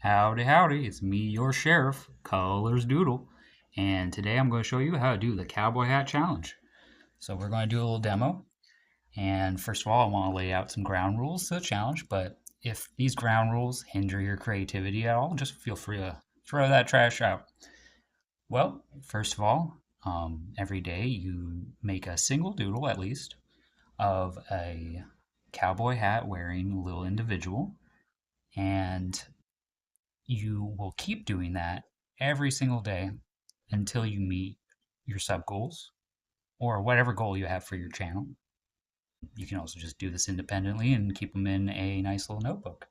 Howdy, howdy, it's me, your sheriff, ColorsDoodle, and today I'm going to show you how to do the Cowboy Hat Challenge. So we're going to do a little demo, and first of all, I want to lay out some ground rules to the challenge, but if these ground rules hinder your creativity at all, just feel free to throw that trash out. Well, first of all, every day you make a single doodle at least of a cowboy hat wearing little individual, and you will keep doing that every single day until you meet your sub goals or whatever goal you have for your channel. You can also just do this independently and keep them in a nice little notebook.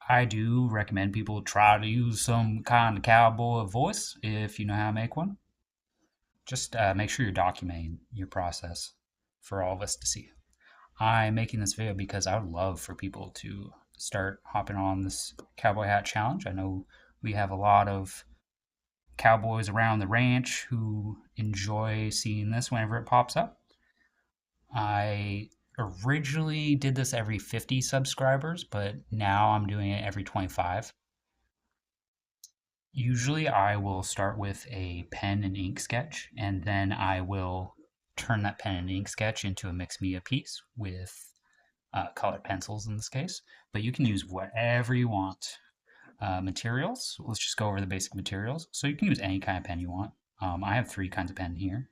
I do recommend people try to use some kind of cowboy voice if you know how to make one. Just make sure you're documenting your process for all of us to see. I'm making this video because I would love for people to start hopping on this cowboy hat challenge. I know we have a lot of cowboys around the ranch who enjoy seeing this whenever it pops up. I originally did this every 50 subscribers, but now I'm doing it every 25. Usually I will start with a pen and ink sketch, and then I will turn that pen and ink sketch into a mixed media piece with colored pencils in this case, but you can use whatever you want. Materials, let's just go over the basic materials. So you can use any kind of pen you want. I have three kinds of pen here.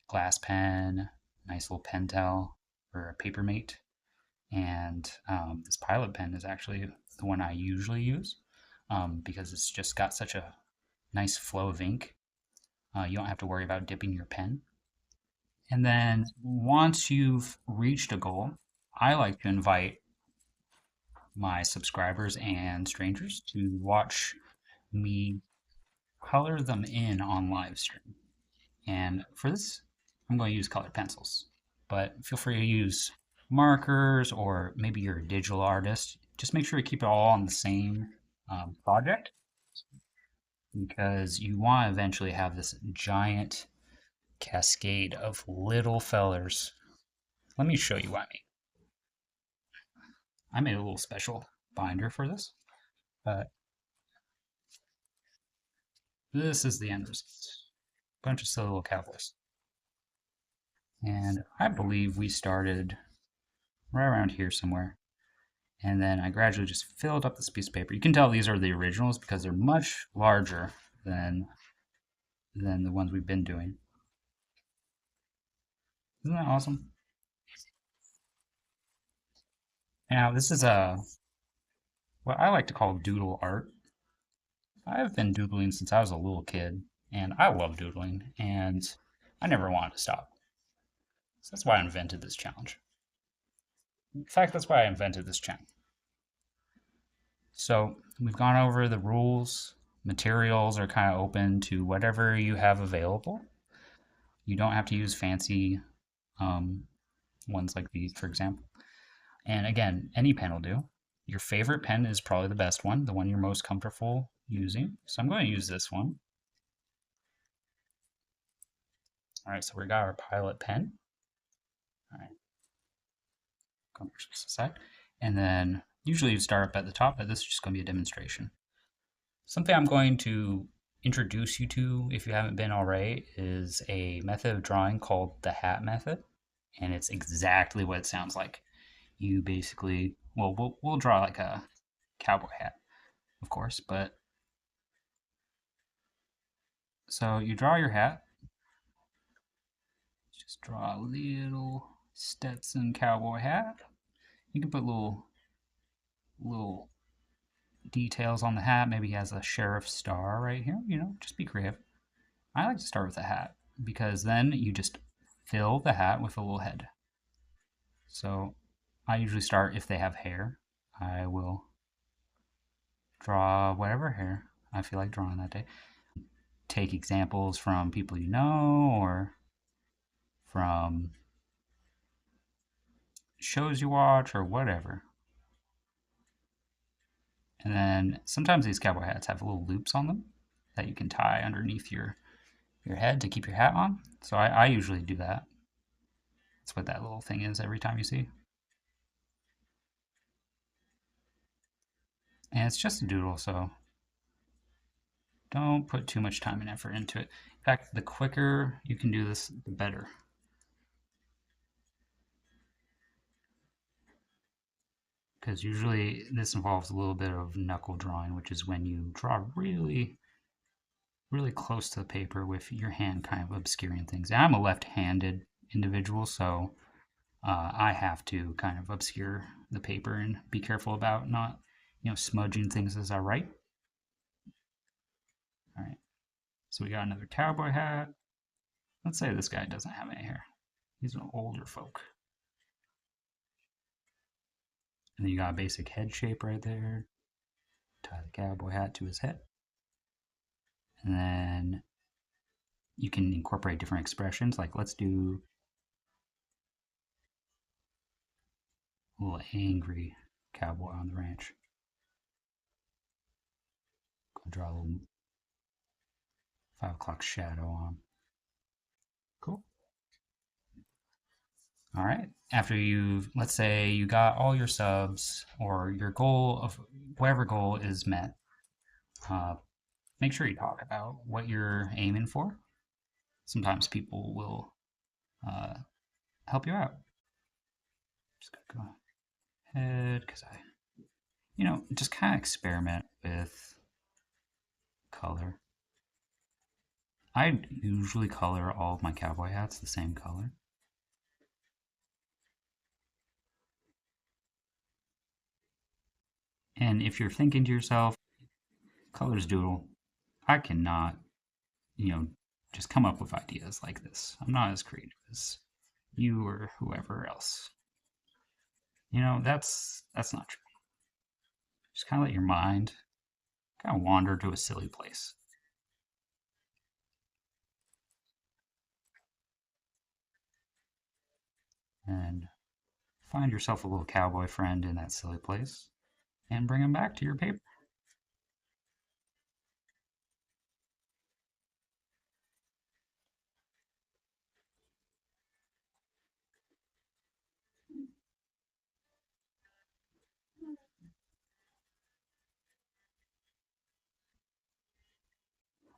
Glass pen, nice little Pentel, or a Papermate, and this Pilot pen is actually the one I usually use because it's just got such a nice flow of ink. You don't have to worry about dipping your pen. And then once you've reached a goal, I like to invite my subscribers and strangers to watch me color them in on live stream. And for this, I'm going to use colored pencils, but feel free to use markers, or maybe you're a digital artist. Just make sure to keep it all on the same project, because you want to eventually have this giant cascade of little fellers. Let me show you what I mean. I made a little special binder for this, but this is the end result. Bunch of silly little cowboys. And I believe we started right around here somewhere. And then I gradually just filled up this piece of paper. You can tell these are the originals because they're much larger than the ones we've been doing. Isn't that awesome? Now, this is what I like to call doodle art. I've been doodling since I was a little kid, and I love doodling, and I never wanted to stop. So that's why I invented this challenge. In fact, that's why I invented this channel. So we've gone over the rules. Materials are kind of open to whatever you have available. You don't have to use fancy ones like these, for example. And again, any pen will do. Your favorite pen is probably the best one, the one you're most comfortable using. So I'm going to use this one. All right, so we got our Pilot pen. All right, come to the side. And then usually you start up at the top, but this is just going to be a demonstration. Something I'm going to introduce you to, if you haven't been already, is a method of drawing called the hat method. And it's exactly what it sounds like. You basically, well, we'll draw like a cowboy hat, of course, but so you draw your hat. Just draw a little Stetson cowboy hat. You can put little details on the hat. Maybe he has a sheriff star right here. You know, just be creative. I like to start with a hat because then you just fill the hat with a little head. So I usually start, if they have hair, I will draw whatever hair I feel like drawing that day. Take examples from people you know, or from shows you watch, or whatever. And then sometimes these cowboy hats have little loops on them that you can tie underneath your head to keep your hat on. So I usually do that. That's what that little thing is every time you see. And it's just a doodle, so don't put too much time and effort into it. In fact, the quicker you can do this, the better. Because usually this involves a little bit of knuckle drawing, which is when you draw really, really close to the paper with your hand kind of obscuring things. And I'm a left-handed individual, so I have to kind of obscure the paper and be careful about not, smudging things as I write. All right, so we got another cowboy hat. Let's say this guy doesn't have any hair. He's an older folk. And then you got a basic head shape right there. Tie the cowboy hat to his head. And then you can incorporate different expressions. Like let's do a little angry cowboy on the ranch. Go draw a little 5 o'clock shadow on. Cool. All right. After let's say you got all your subs or your goal of whatever goal is met, uh, make sure you talk about what you're aiming for. Sometimes people will uh, help you out. Just gonna go ahead because just kind of experiment with color. I usually color all of my cowboy hats the same color. And if you're thinking to yourself, ColorsDoodle, I cannot, you know, just come up with ideas like this. I'm not as creative as you or whoever else. That's not true. Just kind of let your mind kind of wander to a silly place and find yourself a little cowboy friend in that silly place and bring him back to your paper.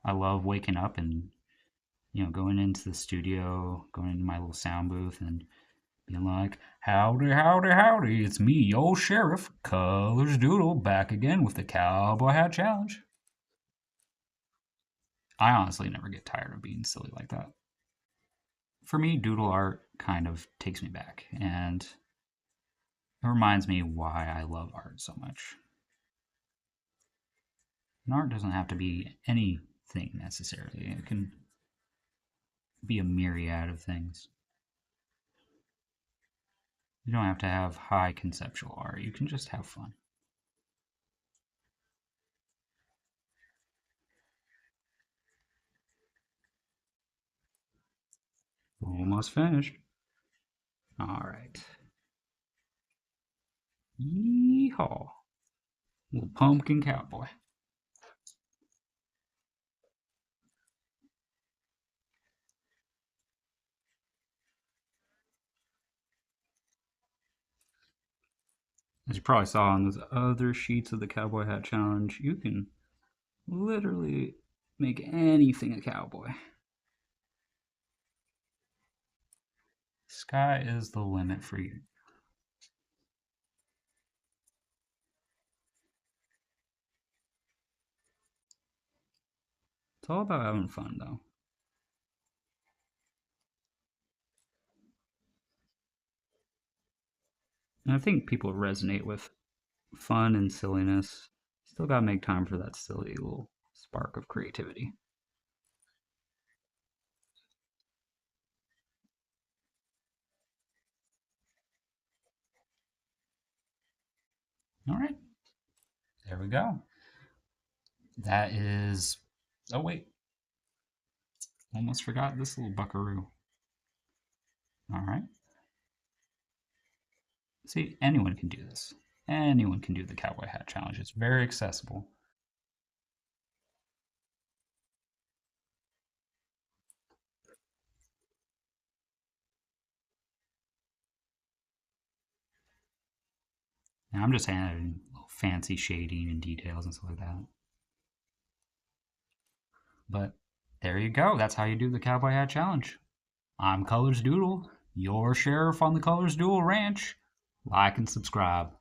I love waking up and going into the studio, going into my little sound booth and being like, howdy, howdy, howdy, it's me, yo sheriff, ColorsDoodle, back again with the Cowboy Hat Challenge. I honestly never get tired of being silly like that. For me, doodle art kind of takes me back and it reminds me why I love art so much. And art doesn't have to be anything necessarily, it can be a myriad of things. You don't have to have high conceptual art, you can just have fun. Almost finished. All right. Yeehaw. Little pumpkin cowboy. As you probably saw on those other sheets of the Cowboy Hat Challenge, you can literally make anything a cowboy. Sky is the limit for you. It's all about having fun, though. And I think people resonate with fun and silliness. Still gotta make time for that silly little spark of creativity. All right, there we go. That is. Oh, wait. Almost forgot this little buckaroo. All right. See, anyone can do this. Anyone can do the Cowboy Hat Challenge. It's very accessible. And I'm just adding little fancy shading and details and stuff like that. But there you go. That's how you do the Cowboy Hat Challenge. I'm ColorsDoodle, your sheriff on the ColorsDoodle Ranch. Like and subscribe.